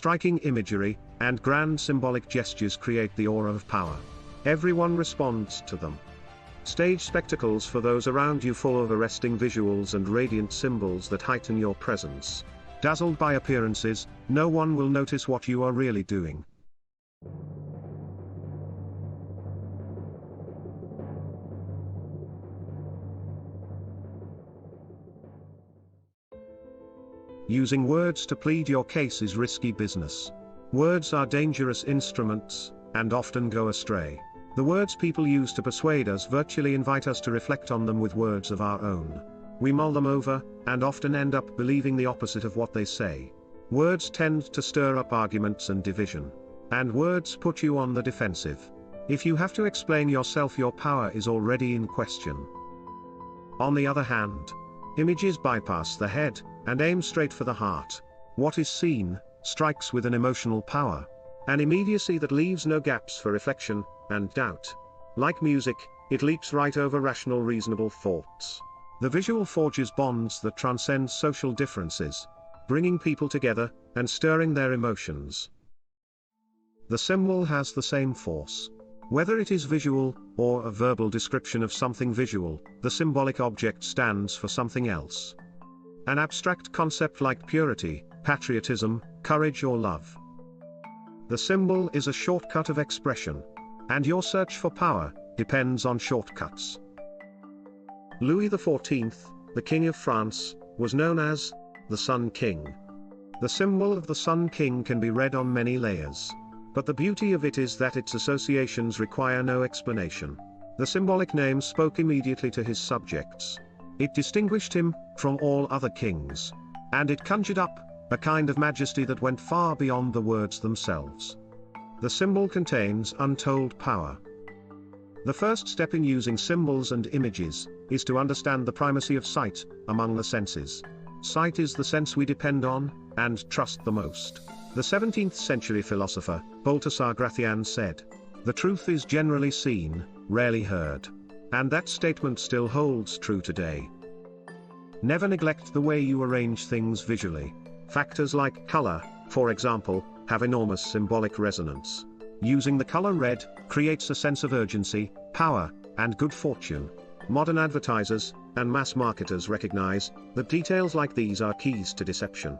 Striking imagery and grand symbolic gestures create the aura of power. Everyone responds to them. Stage spectacles for those around you full of arresting visuals and radiant symbols that heighten your presence. Dazzled by appearances, no one will notice what you are really doing. Using words to plead your case is risky business. Words are dangerous instruments, and often go astray. The words people use to persuade us virtually invite us to reflect on them with words of our own. We mull them over, and often end up believing the opposite of what they say. Words tend to stir up arguments and division. And words put you on the defensive. If you have to explain yourself, your power is already in question. On the other hand, images bypass the head, and aim straight for the heart. What is seen, strikes with an emotional power. An immediacy that leaves no gaps for reflection and doubt. Like music, it leaps right over rational reasonable thoughts. The visual forges bonds that transcend social differences, bringing people together, and stirring their emotions. The symbol has the same force. Whether it is visual, or a verbal description of something visual, the symbolic object stands for something else. An abstract concept like purity, patriotism, courage or love. The symbol is a shortcut of expression. And your search for power depends on shortcuts. Louis XIV, the King of France, was known as the Sun King. The symbol of the Sun King can be read on many layers. But the beauty of it is that its associations require no explanation. The symbolic name spoke immediately to his subjects. It distinguished him from all other kings. And it conjured up a kind of majesty that went far beyond the words themselves. The symbol contains untold power. The first step in using symbols and images is to understand the primacy of sight among the senses. Sight is the sense we depend on and trust the most. The 17th century philosopher, Baltasar Gracian said, "The truth is generally seen, rarely heard." And that statement still holds true today. Never neglect the way you arrange things visually. Factors like color, for example, have enormous symbolic resonance. Using the color red creates a sense of urgency, power, and good fortune. Modern advertisers and mass marketers recognize that details like these are keys to deception.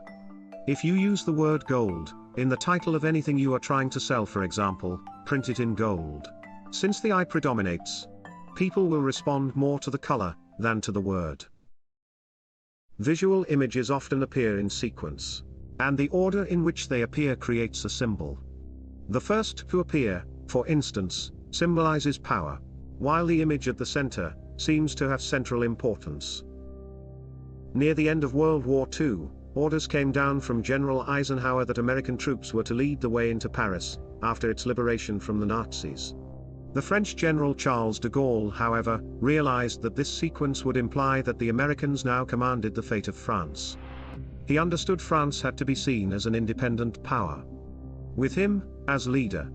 If you use the word gold in the title of anything you are trying to sell, for example, print it in gold. Since the eye predominates, people will respond more to the color than to the word. Visual images often appear in sequence, and the order in which they appear creates a symbol. The first to appear, for instance, symbolizes power, while the image at the center seems to have central importance. Near the end of World War II, orders came down from General Eisenhower that American troops were to lead the way into Paris, after its liberation from the Nazis. The French General Charles de Gaulle, however, realized that this sequence would imply that the Americans now commanded the fate of France. He understood France had to be seen as an independent power, with him as leader.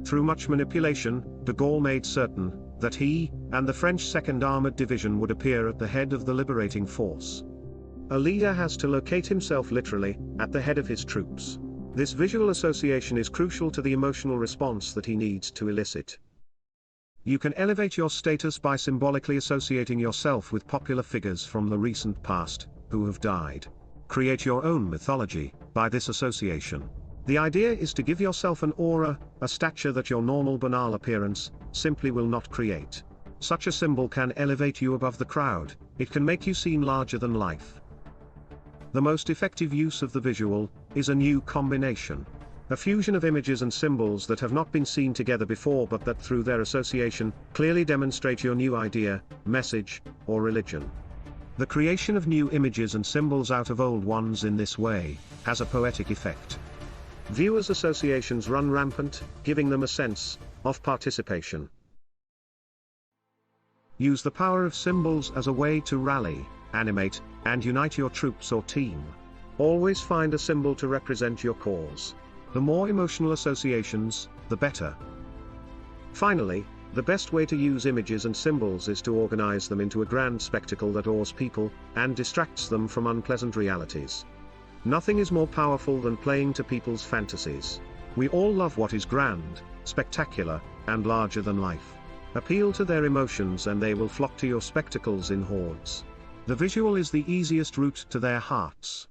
Through much manipulation, de Gaulle made certain that he and the French 2nd Armored Division would appear at the head of the liberating force. A leader has to locate himself literally at the head of his troops. This visual association is crucial to the emotional response that he needs to elicit. You can elevate your status by symbolically associating yourself with popular figures from the recent past who have died. Create your own mythology by this association. The idea is to give yourself an aura, a stature that your normal banal appearance simply will not create. Such a symbol can elevate you above the crowd. It can make you seem larger than life. The most effective use of the visual is a new combination. A fusion of images and symbols that have not been seen together before, but that through their association, clearly demonstrate your new idea, message, or religion. The creation of new images and symbols out of old ones in this way has a poetic effect. Viewers' associations run rampant, giving them a sense of participation. Use the power of symbols as a way to rally, animate, and unite your troops or team. Always find a symbol to represent your cause. The more emotional associations, the better. Finally, the best way to use images and symbols is to organize them into a grand spectacle that awes people and distracts them from unpleasant realities. Nothing is more powerful than playing to people's fantasies. We all love what is grand, spectacular, and larger than life. Appeal to their emotions and they will flock to your spectacles in hordes. The visual is the easiest route to their hearts.